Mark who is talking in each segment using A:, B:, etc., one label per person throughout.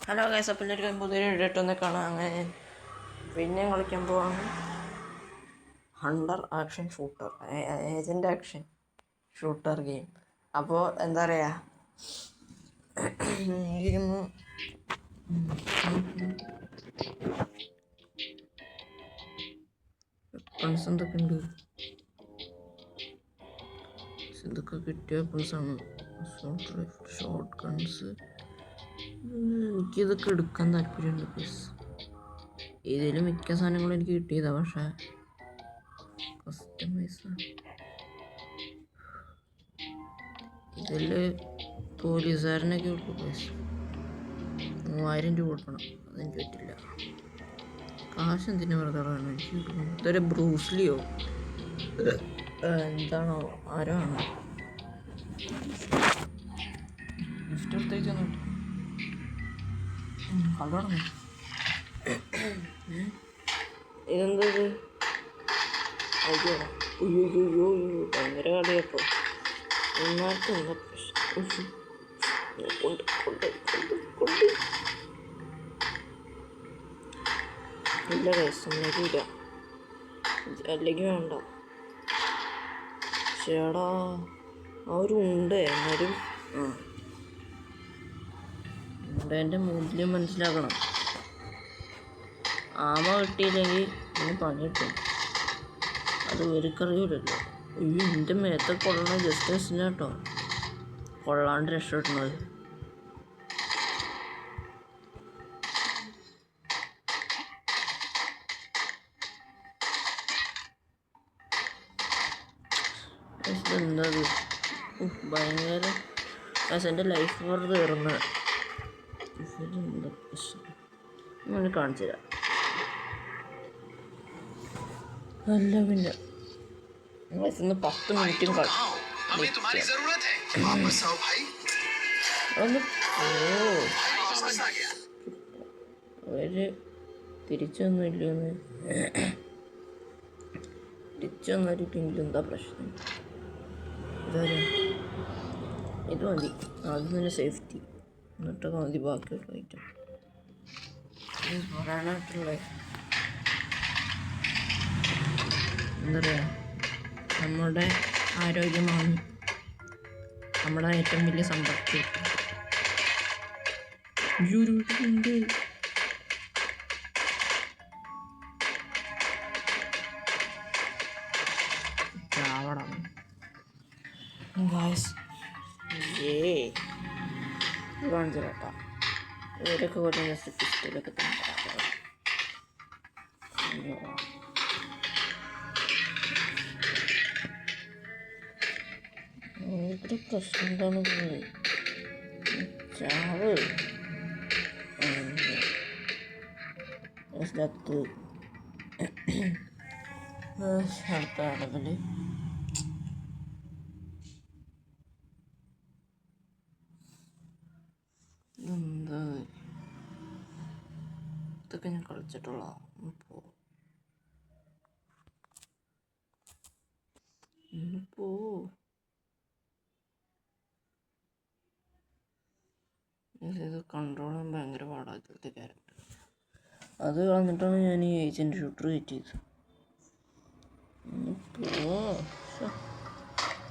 A: Hello guys, അപ്പം എല്ലാവർക്കും പുതിയൊരു ഇടയിട്ടൊന്ന് കാണാം. അങ്ങനെ പിന്നെയും കളിക്കാൻ പോവാണ് Hunter action shooter, agent action shooter game. അപ്പോൾ എന്താ പറയുക, എനിക്കൊന്ന് വെപ്പൺസ് എന്തൊക്കെ ഉണ്ട്, ഇതൊക്കെ കിട്ടിയ വെപ്പൺസാണ്. ഷോർട്ട് ഗൺസ്, എനിക്കിതൊക്കെ എടുക്കാൻ താല്പര്യമുണ്ട് പ്ലീസ്. ഇതിൽ മിക്ക സാധനങ്ങളും എനിക്ക് കിട്ടിയതാണ്, പക്ഷേ കസ്റ്റമൈസാണ്. ഇതിൽ പോലീസുകാരനൊക്കെ ഉള്ളൂ പ്ലീസ്. 3000 രൂപ കൊടുക്കണം, അതെനിക്ക് പറ്റില്ല. കാശ് എന്തിനാ വെറുതെ വേണം എനിക്ക്. ഇതൊരു ബ്രൂസ്ലിയോ എന്താണോ ആരോ ആണ്. ഗിഫ്റ്റ് എടുത്തേക്ക് വന്നിട്ട് കണ്ടോടങ്ങി. ഇതെന്തത്? അയ്യോ അയ്യോ ഭയങ്കര കളിയപ്പോ. എന്നാർക്ക് എന്താ പ്രശ്നം? ഇല്ല കേസില്ല, അല്ലെങ്കിൽ വേണ്ട. ചേടാ അവരുണ്ട് എന്നാലും ഉണ്ടേൻ്റെ മൂല്യം മനസ്സിലാക്കണം. ആമ കിട്ടിയില്ലെങ്കിൽ ഇനി പണി കിട്ടും, അത് ഇവർക്കറിയില്ലല്ലോ. അയ്യോ എൻ്റെ മേത്തെ കൊള്ളണ ജസ്റ്റ് മിസ്സിന് കേട്ടോ, കൊള്ളാണ്ട് രക്ഷപ്പെടുന്നത്. എന്തത് ഭയങ്കര എൻ്റെ ലൈഫ് വെറുതെ കയറുന്ന എന്താ പ്രശ്നം കാണിച്ചു തരാം. അല്ല പിന്നെ 10 മിനിറ്റും അവര് തിരിച്ചൊന്നുമില്ലെന്ന് തിരിച്ചു വന്നിട്ടെങ്കിലും എന്താ പ്രശ്നം? ഇത് മതി, ആദ്യം തന്നെ സേഫ്റ്റി, എന്നിട്ടൊക്കെ മതി ബാക്കിയുള്ള ഐറ്റം. പറയാനായിട്ടുള്ള എന്താ പറയുക, നമ്മുടെ ആരോഗ്യമാണ് നമ്മുടെ ഏറ്റവും വലിയ സമ്പത്ത്. ഉണ്ട് ചാവണം കാണിച്ചു കേട്ടോ. ഇവരൊക്കെ കുറേ ജസ്റ്റ് പിസ്റ്റലൊക്കെ ഇവിടെ പ്രശ്നം എന്താണ്? ചാവ് അടുത്ത അളവിൽ എന്താ ഇതൊക്കെ ഞാൻ കളിച്ചിട്ടുള്ള ഇപ്പോ ഇത് കൺട്രോൾ ചെയ്യാൻ ഭയങ്കര പാടാത്ത ക്യാരക്ടർ. അത് കളഞ്ഞിട്ടാണ് ഞാൻ ഈ ഏജൻറ് ഷൂട്ടർ കയറ്റിയത്.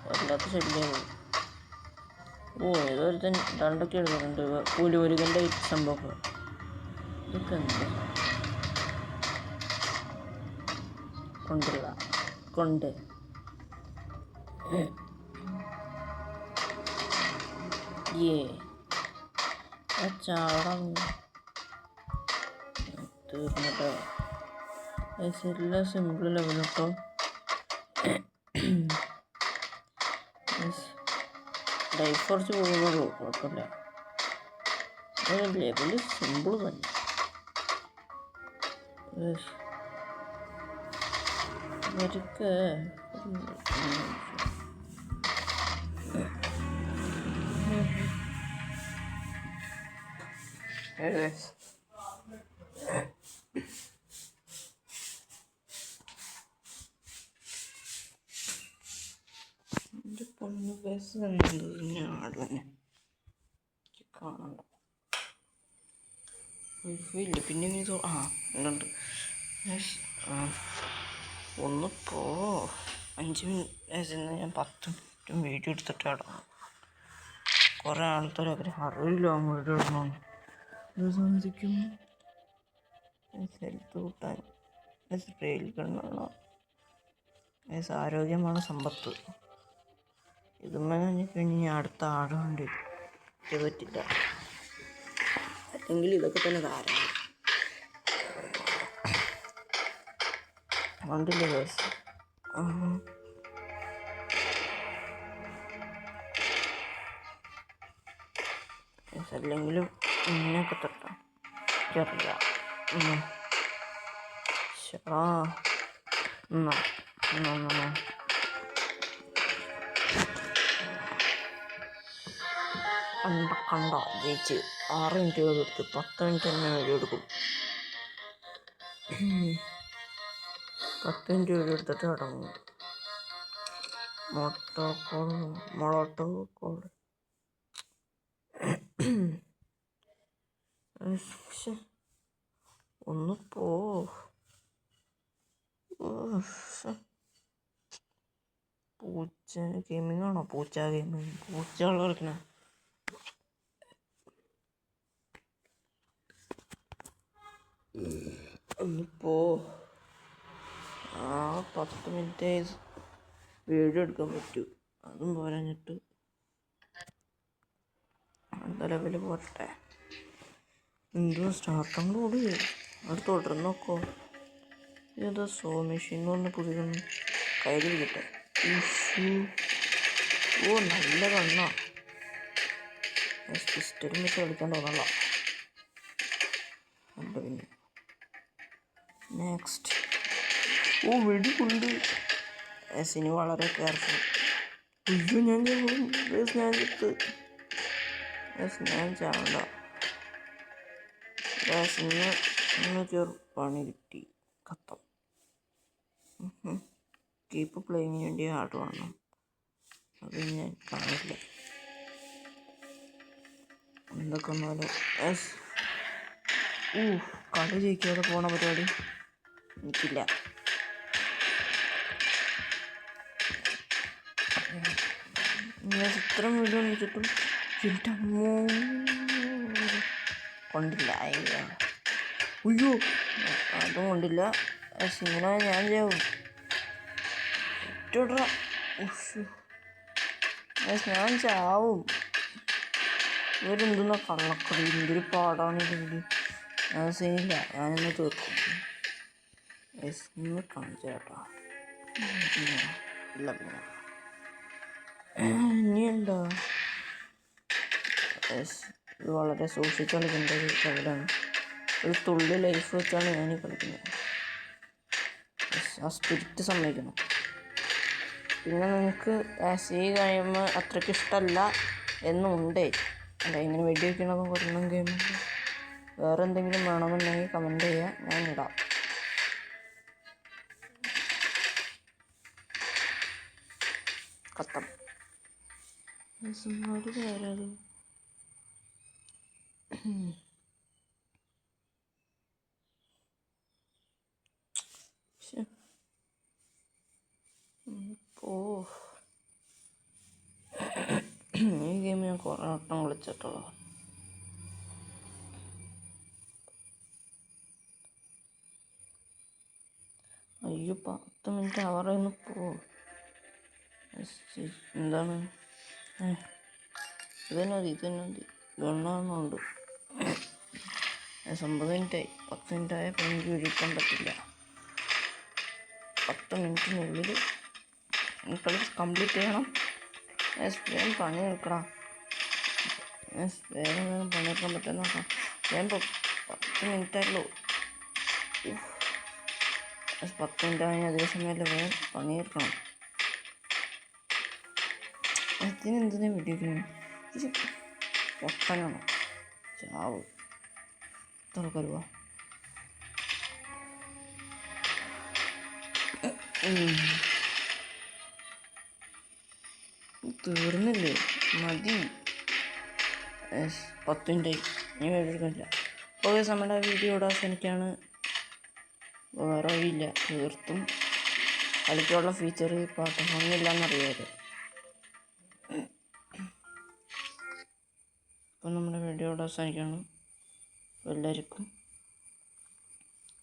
A: വല്ലാത്ത ശല്യമാണ്. ഏതോ ഒരുത്തൻ രണ്ടൊക്കെ എഴുതുന്നുണ്ട്, പുലിമുരുകൻ്റെ സംഭവം. ഇതൊക്കെ എന്താ കൊണ്ട് ചാടം തീർന്നിട്ടോ. എല്ലാം സിമ്പിൾ ലെവലിട്ടോ. ലൈഫ് കുറച്ച് പോകുന്നുള്ളൂ, കുഴപ്പമില്ല. ലെവല് സിമ്പിൾ തന്നെ. ഇവർക്ക് എൻ്റെ പൊണ്ണു കേസ് ആട് തന്നെ കാണണ്ട. ഇല്ല പിന്നെ ഉണ്ട്. ഒന്ന് പോ 5 മിനിറ്റ് ഞാൻ 10 മിനിറ്റും വീഡിയോ എടുത്തിട്ട് ഇടാം. കുറേ ആൾക്കാർ അവർ അറിയില്ല വീഡിയോ ഇടണം ഇത് സാധിക്കും. ഹെൽത്ത് കൂട്ടാൻ റെയിൽ കണ്ണാണ്. ആരോഗ്യമാണ് സമ്പത്ത്. ഇതുമ്മേ കഴിഞ്ഞ് ഞാൻ അടുത്ത ആടുകൊണ്ട് ഇത് പറ്റില്ല. അല്ലെങ്കിൽ ഇതൊക്കെ തന്നെ ധാരാളം കണ്ടില്ല ദിവസം. അല്ലെങ്കിലും ഇങ്ങനെയൊക്കെ തട്ടാം എനിക്കറിയാം. കണ്ട ജയിച്ച് 6 മിനിറ്റ് എടുത്ത് 10 മിനിറ്റ് തന്നെ വീഡിയോ എടുക്കും. 10 മിനിറ്റ് വീഡിയോ എടുത്തിട്ട് തുടങ്ങും. മൊളോട്ടോ ഒന്ന് പോ. പൂച്ച ഗെയിമിംഗ് ആണോ? പൂച്ച ഗെയിമിങ് പൂച്ചകൾ കളിക്കണ. ഒന്നിപ്പോ 10 മിനിറ്റ് വീഡിയോ എടുക്കാൻ പറ്റൂ. അതും പോരാഞ്ഞിട്ട് അടുത്ത ലെവല് പോരട്ടെ. എന്തോ സ്റ്റാർട്ടങ്ങൾ കൂടി അത് തുടർന്ന് നോക്കോ. ഏതാ മെഷീൻ കൊണ്ട് പുതിയതൊന്നും കയ്യിൽ കിട്ടെ. നല്ല കണ്ണാ. പിസ്റ്റലും വെച്ച് കളിക്കാൻ തോന്നല്ല. പിന്നെ നെക്സ്റ്റ് വെടികൊണ്ട് ഇനി വളരെ കെയർഫുൾ. ഞാൻ ചാവണ്ട. ഇന്ന് പണി കിട്ടി. കത്തം. കീപ്പ് പ്ലേയിങ്ങിന് വേണ്ടി ആട് വേണം. അത് ഞാൻ കാണില്ല. എന്തൊക്കെ വന്നാലും കളി ജയിക്കാതെ പോണ പരിപാടി എനിക്കില്ല. ഇത്ര വീഡിയോ വെച്ചിട്ടും കൊണ്ടില്ല. അയ്യോ അതും കൊണ്ടില്ല. ഇങ്ങനെ ഞാൻ ചെയ്യാവും. ഞാൻ ചാവും. ഇവരെന്തെന്നാ കള്ളക്കളി. എന്തൊരു പാടാണ് ഇത്. ഞാൻ സീനില്ല. ഞാനിന്ന് തീർക്കും. ഇന്ന് കാണിച്ചു കേട്ടോ. ഇല്ല പിന്നെ ഇനിയുണ്ടോ? ഇത് വളരെ സൂക്ഷിച്ച് കളിക്കേണ്ട ഒരു കളിയാണ്. ഒരു തുള്ളി ലൈഫ് വെച്ചാണ് ഞാൻ കളിക്കുന്നത്. ആ സ്പിരിറ്റ് സമ്മതിക്കണം. പിന്നെ നിങ്ങൾക്ക് ഈ കഴിയുമ്പോൾ അത്രയ്ക്ക് ഇഷ്ടമല്ല എന്നുണ്ടേ. അല്ല ഇങ്ങനെ വെടി വയ്ക്കണതും കുറഞ്ഞ ഗെയിം വേറെ എന്തെങ്കിലും വേണമെന്നുണ്ടെങ്കിൽ കമൻറ്റ് ചെയ്യുക, ഞാൻ ഇടാം. കത്തം ഒരു പേരത് ഈ ഗെയിം ഞാൻ കുറേ വട്ടം കളിച്ചിട്ടുള്ളൂ. അയ്യോ 10 മിനിറ്റ് അവറൊന്ന് എന്താണ് ഇതന്നെ മതി ഗണ്ണാന്നുണ്ട്. 9 മിനിറ്റായി. 10 മിനിറ്റായ എനിക്ക് വിളിക്കാൻ പറ്റില്ല. 10 മിനിറ്റിനുള്ളിൽ കളി കംപ്ലീറ്റ് ചെയ്യണം. വേഗം പണി എടുക്കണം. വേഗം പണിയെടുക്കാൻ പറ്റുന്ന നോക്കാം. വേഗം 10 മിനിറ്റായുള്ളൂ. 10 മിനിറ്റായി. അതേ സമയമല്ല വേഗം പണിയെടുക്കണം. ഇതിനെന്തിനാ വീഡിയോ പൊട്ടനാണോ? ചാവ് തുറക്കരുവാ. തീർന്നില്ലേ? മതി. 10 മിനിറ്റായി. ഇനി എടുക്കണില്ല. അപ്പോൾ നമ്മുടെ വീഡിയോ ഇവിടെ അവസാനിക്കുകയാണ്. വേറെ വഴിയില്ല, തീർത്തും കളിക്കാനുള്ള ഫീച്ചർ പാട്ടൊന്നുമില്ലെന്നറിയാതെ. അപ്പോൾ നമ്മുടെ വീഡിയോ ഇവിടെ അവസാനിക്കുകയാണ്. എല്ലാവർക്കും